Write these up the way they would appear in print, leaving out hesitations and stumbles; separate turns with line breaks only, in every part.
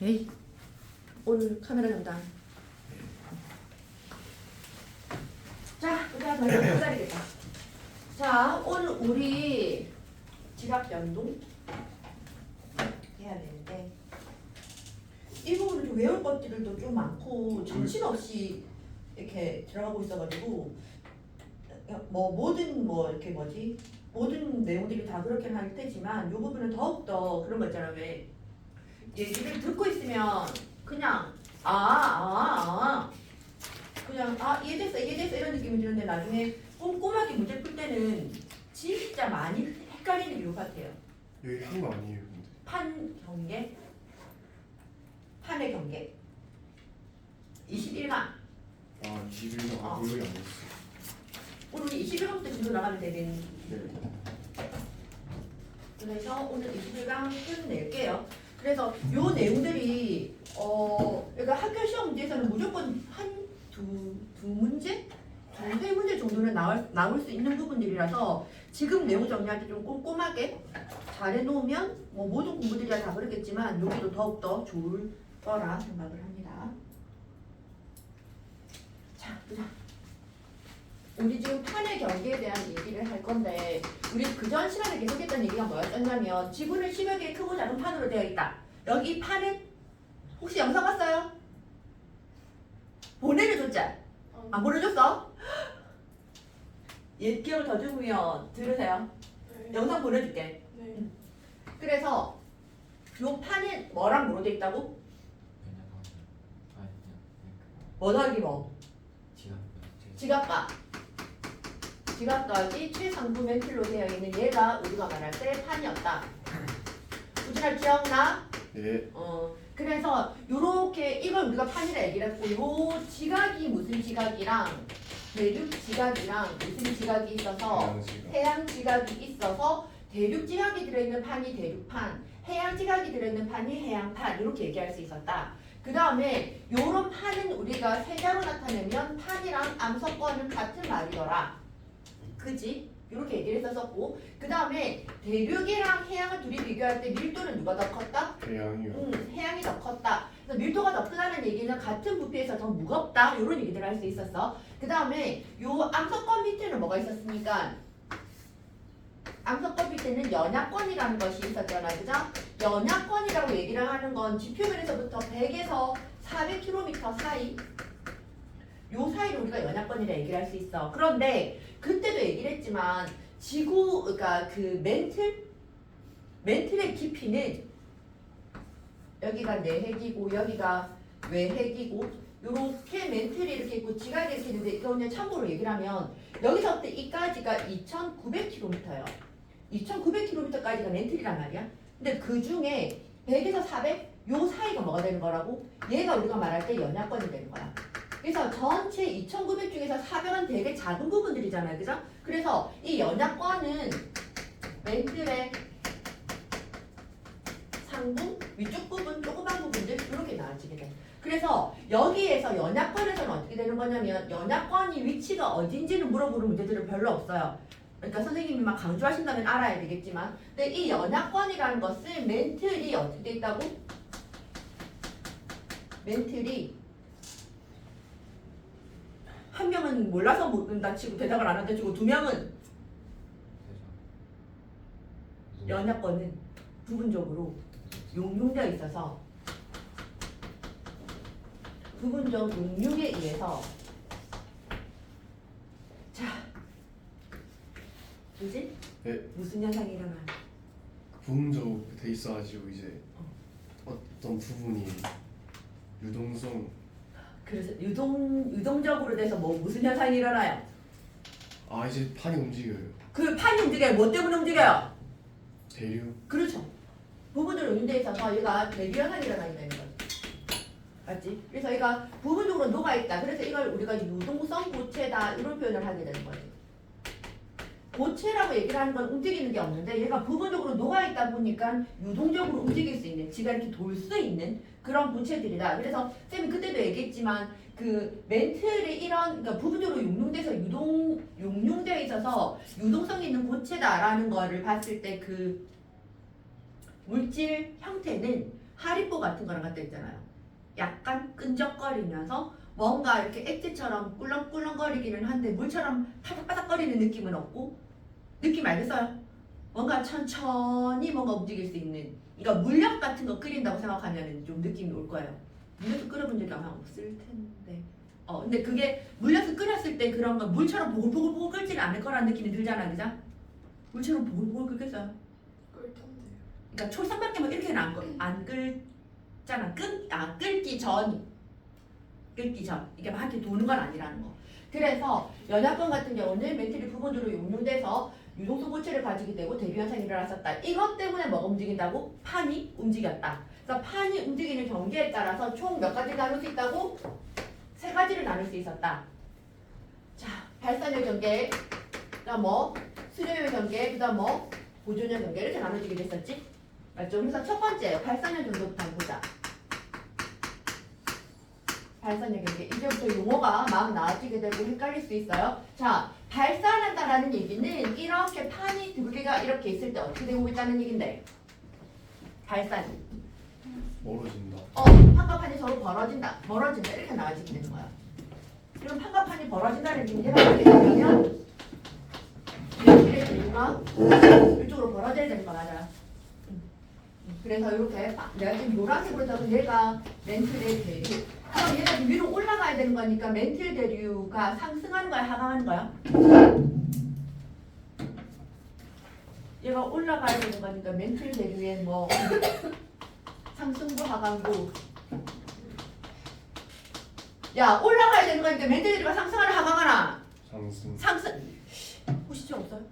에이, 오늘 카메라 담당. 자, 우리가 더 이상 못 기다리겠다. 자, 오늘 우리 지각 변동 해야 되는데 이 부분을 좀 외울 것들도 좀 많고 정신없이 이렇게 들어가고 있어가지고 뭐 모든 뭐 이렇게 뭐지 모든 내용들이 다 그렇게는 할 테지만 이 부분은 더욱더 그런 거 있잖아. 왜 얘기를 듣고 있으면 그냥 그냥 이해됐어 이런 느낌이 드는데 나중에 꼼꼼하게 문제 풀 때는 진짜 많이 헷갈리는 것 같아요.
여기 한 거 아니에요, 근데.
판 경계, 판의 경계 21강.
아, 21가 기억이 안 났어.
오늘 21강부터 진도 나가면 되는.
네.
그래서 오늘 21강 끝낼게요. 그래서 요 내용들이 그러니까 학교 시험 문제에서는 무조건 두 문제? 두세 문제 정도는 나올 수 있는 부분들이라서 지금 내용 정리할 때 좀 꼼꼼하게 잘 해놓으면 뭐 모든 공부들이 다 그렇겠지만 여기도 더욱더 좋을 거라 생각을 합니다. 자, 보자. 우리 지금 판의 경계에 대한 얘기를 할 건데 우리 그전 시간에 계속했던 얘기가 뭐였냐면 지구는 10여 개의 크고 작은 판으로 되어 있다. 여기 판은 혹시 영상 봤어요? 보내줘줬지? 안 보내줬어? 옛 기억을 더듬으면 들으세요.
네.
영상 보내줄게.
네.
그래서 요 판은 뭐랑 뭐로 되어 있다고? 뭐 더하기 뭐? 지각각이 최상부 멘틀로 되어 있는 얘가 우리가 말할 때 판이었다. 우진아 기억나?
네.
그래서 요렇게 이걸 우리가 판이라 얘기를 했고 요 지각이 무슨 지각이랑 대륙 지각이랑 무슨 지각이 있어서 해양 지각이 있어서 대륙 지각이 들어있는 판이 대륙판, 해양 지각이 들어있는 판이 해양판 이렇게 얘기할 수 있었다. 그 다음에 요런 판은 우리가 세자로 나타내면 판이랑 암석권은 같은 말이더라. 그지? 이렇게 얘기를 했었고 그 다음에 대륙이랑 해양을 둘이 비교할 때 밀도는 누가 더 컸다?
해양이요.
해양이 더 컸다. 그래서 밀도가 더 크다는 얘기는 같은 부피에서 더 무겁다. 이런 얘기들을 할 수 있었어. 그 다음에 요 암석권 밑에는 뭐가 있었습니까? 암석권 밑에는 연약권이라는 것이 있었잖아. 그죠? 연약권이라고 얘기를 하는 건 지표면에서부터 100에서 400km 사이 요 사이를 우리가 연약권이라 얘기를 할 수 있어. 그런데 그때도 얘기를 했지만 지구 그러니까 그 멘틀의 깊이는 여기가 내핵이고 여기가 외핵이고 요렇게 멘틀이 이렇게 있고 지각이 이렇게 있는데 이거는 참고로 얘기를 하면 여기서부터 이까지가 2,900km예요. 2,900km까지가 멘틀이란 말이야. 근데 그 중에 100에서 400 요 사이가 뭐가 되는 거라고? 얘가 우리가 말할 때 연약권이 되는 거야. 그래서 전체 2,900 중에서 400은 되게 작은 부분들이잖아요. 그죠? 그래서 이 연약권은 멘틀의 상부, 위쪽 부분, 조그만 부분들 이렇게 나눠지게 돼. 그래서 여기에서 연약권에서는 어떻게 되는 거냐면 연약권이 위치가 어딘지를 물어보는 문제들은 별로 없어요. 그러니까 선생님이 막 강조하신다면 알아야 되겠지만 근데 이 연약권이라는 것은 멘틀이 어떻게 돼 있다고? 멘틀이 한 명은 몰라서 모른다 치고 대답을 안 한다 치고 두 명은 연약권은 부분적으로 용융되어 있어서 부분적 용융에 의해서 자 뭐지?
네.
무슨 현상이 일어나요?
부분적으로 돼 있어가지고 이제 어떤 부분이 유동성.
그래서 유동적으로 돼서 뭐 무슨 현상이 일어나요?
아, 이제 판이 움직여요.
그 판이 움직여요. 뭐 때문에 움직여요?
대륙.
그렇죠. 부분적으로 용융되어 있어서 얘가 대류 현상이 일어나게 되는 거죠. 맞지? 그래서 얘가 부분적으로 녹아있다. 그래서 이걸 우리가 유동성 고체다 이런 표현을 하게 되는 거지. 고체라고 얘기를 하는 건 움직이는 게 없는데 얘가 부분적으로 녹아있다 보니까 유동적으로 움직일 수 있는 지가 이렇게 돌 수 있는 그런 고체들이다. 그래서 쌤이 그때도 얘기했지만 그 멘틀이 이런 그러니까 부분적으로 용융돼서 용융되어 있어서 유동성이 있는 고체다라는 거를 봤을 때 그 물질 형태는 하리보 같은 거랑 같다 있잖아요. 약간 끈적거리면서 뭔가 이렇게 액체처럼 꿀렁꿀렁거리기는 한데 물처럼 파닥파닥거리는 느낌은 없고 느낌 알겠어요? 뭔가 천천히 뭔가 움직일 수 있는 그러니까 물엿 같은 거 끓인다고 생각하면 좀 느낌이 올 거예요. 물엿을 끓여본 적이 아마 없을 텐데 근데 그게 물엿을 끓였을 때 그런 거 물처럼 보글보글 끓지는 않을 거라는 느낌이 들잖아 그죠? 물처럼 보글보글 끓겠어요?
꿀 텐데요.
그러니까 초상밖에 뭐 이렇게는 안 끓잖아. 끓기 전 이게 막 이렇게 도는 건 아니라는 거. 그래서 연합권 같은 경우는 멘틀이 부분으로 용융돼서 유동성 고체를 가지게 되고 대류 현상이 일어났었다. 이것 때문에 뭐가 움직인다고? 판이 움직였다. 그래서 판이 움직이는 경계에 따라서 총 몇 가지 나눌 수 있다고? 3가지를 나눌 수 있었다. 자, 발산율 경계, 그다음 뭐 수렴율 경계, 그다음 뭐 보존율 경계 이렇게 나눠지게 됐었지? 맞죠? 그래서 첫 번째 발산율 경계부터 한번 보자. 발산율 경계 이제부터 용어가 막 나와지게 되고 헷갈릴 수 있어요. 자, 발산한다라는 얘기는 이렇게 판이 두 개가 이렇게 있을 때 어떻게 되고 있다는 얘긴데 발산.
멀어진다.
판과 판이 서로 멀어진다 이렇게 나와지게 되는 거야. 그럼 판과 판이 벌어진다는 얘기는 얘가 어떻게 되냐면 이렇게 되니까 이쪽으로 벌어져야 되는 거 맞아요. 그래서 이렇게 내가 지금 노란색으로 적은 얘가 멘틀의 대류. 그럼 얘가 지금 위로 올라가야 되는 거니까 멘틀 대류가 상승하는 거야 하강하는 거야? 얘가 올라가야 되는 거니까 멘틀 대류의 뭐 상승부 하강부. 야 올라가야 되는 거니까 멘틀 대류가 상승하나 하강하나? 상승. 보시죠 없어요?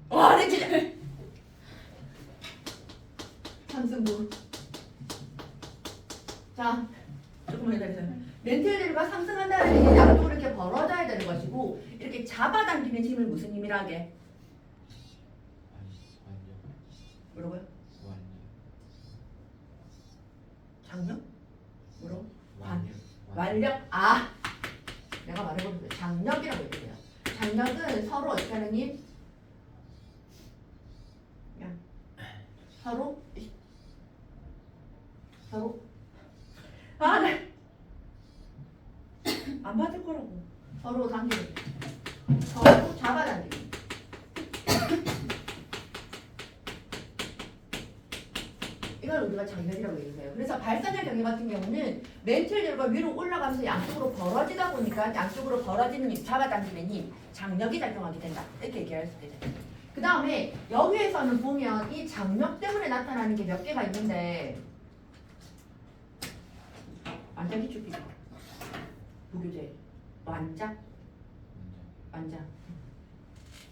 와, 내 진짜 상승부. 자, 조금만 기다리세요. 멘틀 대류가 상승한다는 얘기는 양쪽으로 이렇게 벌어져야 되는 것이고 이렇게 잡아당기는 힘을 무슨 힘이라 하게? 뭐라고요? 장력? 뭐라고? 완력. 내가 말해보는 거 장력이라고 얘기해요. 장력은 서로 어떻게 하는 힘? 서로 네. 안 받을 거라고. 서로 당기는 서로 잡아당기는. 이걸 우리가 장력이라고 얘기해요. 그래서 발산력 경계 같은 경우는 멘틀들과 위로 올라가면서 양쪽으로 벌어지다 보니까 양쪽으로 벌어지는 힘, 잡아당기는 힘, 장력이 작용하게 된다. 이렇게 얘기할 수 있겠죠. 그 다음에 여기에서는 보면 이 장력 때문에 나타나는 게 몇 개가 있는데 완자 기출비 무교재 완자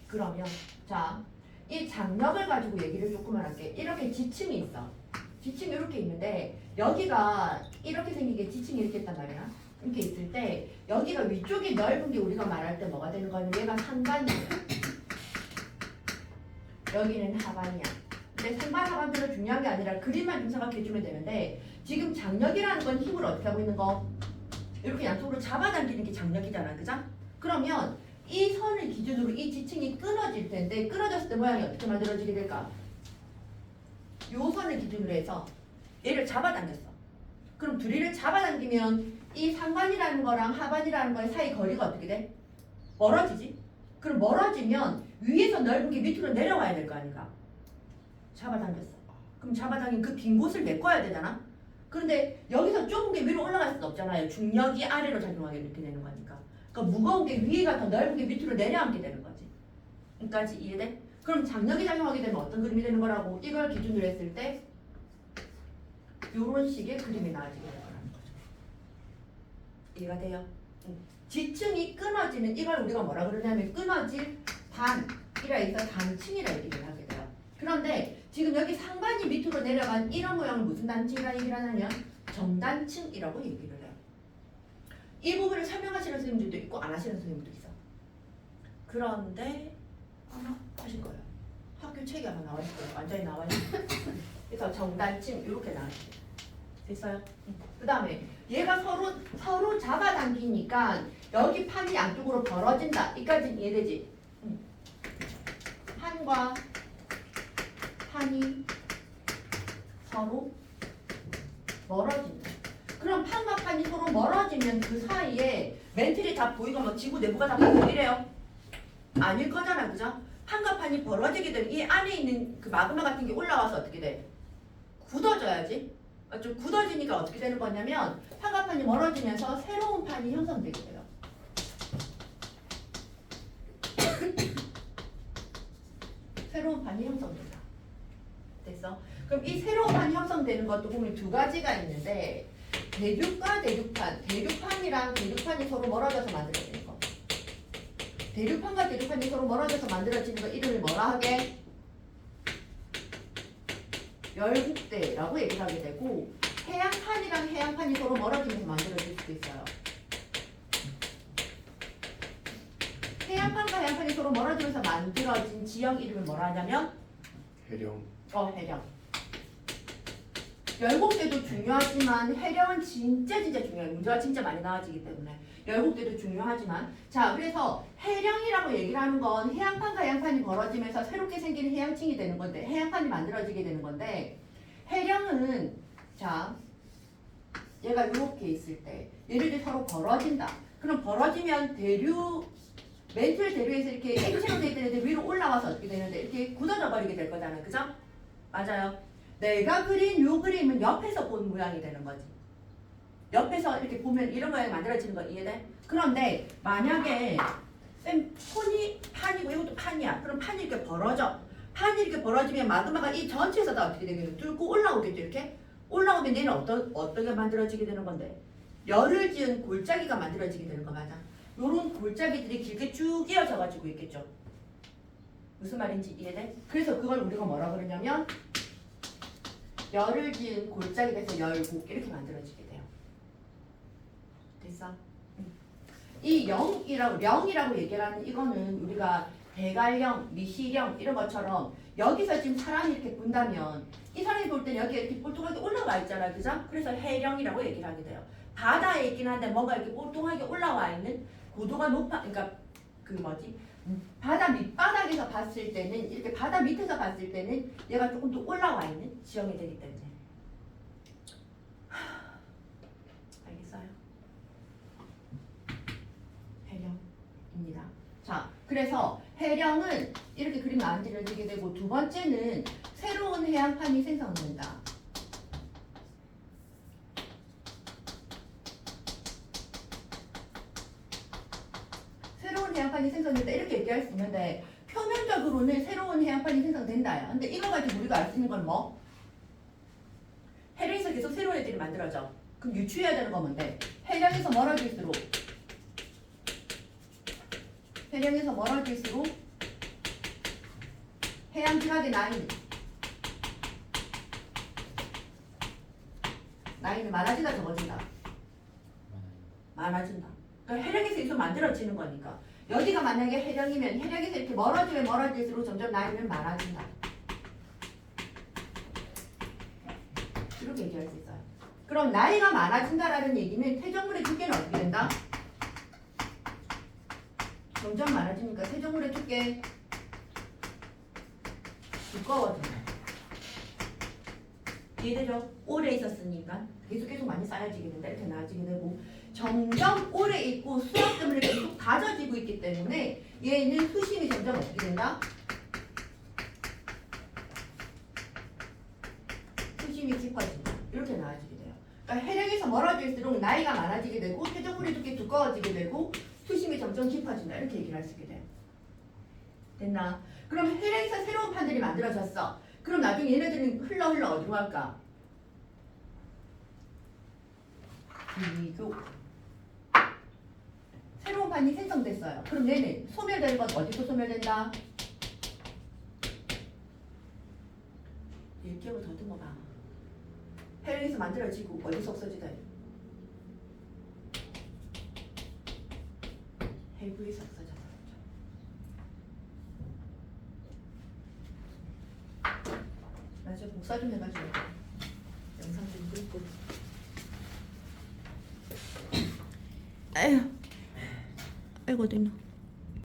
그러면 자 이 장력을 가지고 얘기를 조금만 할게. 이렇게 지층이 있어. 지층이 이렇게 있는데 여기가 이렇게 생긴 게 지층이 이렇게 있단 말이야. 이렇게 있을 때 여기가 위쪽이 넓은 게 우리가 말할 때 뭐가 되는 거는 얘가 상반이야. 여기는 하반이야. 근데 상반 하반 별로 중요한 게 아니라 그림만 좀 생각해 주면 되는데 지금 장력이라는 건 힘을 어떻게 하고 있는 거? 이렇게 양쪽으로 잡아당기는 게 장력이잖아. 그죠? 그러면 이 선을 기준으로 이 지층이 끊어질 텐데 끊어졌을 때 모양이 어떻게 만들어지게 될까? 요 선을 기준으로 해서 얘를 잡아당겼어. 그럼 둘이를 잡아당기면 이 상반이라는 거랑 하반이라는 거의 사이 거리가 어떻게 돼? 멀어지지? 그럼 멀어지면 위에서 넓은 게 밑으로 내려와야 될 거 아닌가? 잡아당겼어. 그럼 잡아당긴 그 빈 곳을 메꿔야 되잖아? 그런데 여기서 좁은 게 위로 올라갈 수는 없잖아요. 중력이 아래로 작용하게 이렇게 되는 거니까. 그러니까 무거운 게 위가 더 넓은 게 밑으로 내려앉게 되는 거지. 여기까지 이해돼? 그럼 장력이 작용하게 되면 어떤 그림이 되는 거라고? 이걸 기준으로 했을 때 이런 식의 그림이 나와지게 되는 거라는 거죠. 이해가 돼요? 지층이 끊어지는 이걸 우리가 뭐라 그러냐면 끊어질 단이라 해서 단층이라 얘기를 하게 돼요. 그런데 지금 여기 상반이 밑으로 내려간 이런 모양을 무슨 단층이라 얘기를 하냐면 정단층이라고 얘기를 해요. 이 부분을 설명하시는 선생님들도 있고 안 하시는 선생님도 있어. 그런데 아마 하실 거예요. 학교 책에 아마 나와 있을 거예요. 완전히 나와 있을 거예요. 그래서 정단층 이렇게 나왔어요. 됐어요? 그 다음에 얘가 서로 잡아당기니까 여기 판이 양쪽으로 벌어진다. 이까지는 이해되지? 판과 판이 서로 멀어진다. 그럼 판과 판이 서로 멀어지면 그 사이에 멘틀이 다 보이고 막 지구 내부가 다 보이래요? 아닐 거잖아, 그죠? 판과 판이 벌어지게 되면 이 안에 있는 그 마그마 같은 게 올라와서 어떻게 돼? 굳어져야지. 좀 굳어지니까 어떻게 되는 거냐면 판과 판이 멀어지면서 새로운 판이 형성되게 돼요. 새로운 판이 형성된다. 됐어? 그럼 이 새로운 판이 형성되는 것도 보면 두 가지가 있는데 대륙과 대륙판, 대륙판이랑 대륙판이 서로 멀어져서 만들어지는 거. 대륙판과 대륙판이 서로 멀어져서 만들어지는 거 이름을 뭐라 하게? 열국대라고 얘기를 하게 되고 해양판이랑 해양판이 서로 멀어지면서 만들어질 수도 있어요. 해양판과 해양판이 서로 멀어지면서 만들어진 지형 이름을 뭐라 하냐면
해령.
해령. 열국대도 중요하지만 해령은 진짜 중요해요. 문제가 진짜 많이 나와지기 때문에 열국대도 중요하지만 자 그래서 해령이라고 얘기를 하는 건 해양판과 해양판이 벌어지면서 새롭게 생기는 해양층이 되는 건데 해양판이 만들어지게 되는 건데 해령은 자 얘가 이렇게 있을 때 얘네들이 서로 벌어진다. 그럼 벌어지면 대류 멘틀 대류에서 이렇게 액체로 되어 있는 애들 위로 올라와서 어떻게 되는데 이렇게 굳어져 버리게 될 거잖아요. 그죠? 맞아요. 내가 그린 요 그림은 옆에서 본 모양이 되는 거지. 옆에서 이렇게 보면 이런 모양이 만들어지는 거 이해돼? 그런데 만약에 폰이 판이고 이것도 판이야. 그럼 판이 이렇게 벌어져. 판이 이렇게 벌어지면 마그마가 이 전체에서 다 어떻게 되겠노? 뚫고 올라오겠죠. 이렇게? 올라오면 얘는 어떻게 만들어지게 되는 건데? 열을 지은 골짜기가 만들어지게 되는 거 맞아. 요런 골짜기들이 길게 쭉 이어져 가지고 있겠죠. 무슨 말인지 이해돼? 그래서 그걸 우리가 뭐라 그러냐면 열을 지은 골짜기 돼서 열국 이렇게 만들어지게 돼요. 됐어? 이 령이라고 얘기를 하는 이거는 우리가 대관령, 미시령 이런 것처럼 여기서 지금 사람이 이렇게 본다면 이 사람이 볼 때는 여기 이렇게 꼴뚱하게 올라와 있잖아요. 그죠? 그래서 해령이라고 얘기를 하게 돼요. 바다에 있긴 한데 뭔가 이렇게 꼴뚱하게 올라와 있는 고도가 높아, 그러니까 그 뭐지? 바다 밑바닥에서 봤을 때는 이렇게 바다 밑에서 봤을 때는 얘가 조금 더 올라와 있는 지형이 되기 때문에 알겠어요? 해령입니다. 자, 그래서 해령은 이렇게 그림 만들어지게 되고 두 번째는 새로운 해양판이 생성된다. 새로운 해양판이 생성된다 이렇게 얘기할 수 있는데 표면적으로는 새로운 해양판이 생성된다야. 근데 이거 가지고 우리가 알 수 있는 건 뭐? 해령에서 계속 새로운 애들이 만들어져. 그럼 유추해야 되는 건 뭔데? 해령에서 멀어질수록 해양 지각의 나이는 많아진다 적어진다? 많아진다. 그러니까 해령에서 계속 만들어지는 거니까 여기가 만약에 해령이면 해령에서 이렇게 멀어지면 멀어질수록 점점 나이는 많아진다. 이렇게 얘기할 수 있어요. 그럼 나이가 많아진다라는 얘기는 퇴적물의 두께는 어떻게 된다? 점점 많아지니까 퇴적물의 두께 두꺼워진다. 이해되죠? 오래 있었으니까 계속 많이 쌓여지게 된다. 이렇게 나아지게 되고 점점 오래 있고 수압 때문에 계속 다져지고 있기 때문에 얘는 수심이 점점 어떻게 된다? 수심이 깊어진다. 이렇게 나아지게 돼요. 그러니까 해령에서 멀어질수록 나이가 많아지게 되고 퇴적물의 두께 두꺼워지게 되고 수심이 점점 깊어진다. 이렇게 얘기를 할 수 있게 돼요. 됐나? 그럼 해령에서 새로운 판들이 만들어졌어. 그럼 나중에 얘네들은 흘러 어디로 갈까? 비교. 새로운 판이 생성됐어요. 그럼 얘는 소멸되는 건 어디서 소멸된다? 일기역을 더듬어 봐. 해령에서 만들어지고 어디서 없어지다? 해부에서 없어져 버렸죠. 나중에 복사 좀 해가지고 영상 좀 끌고. 아이고 어딨나?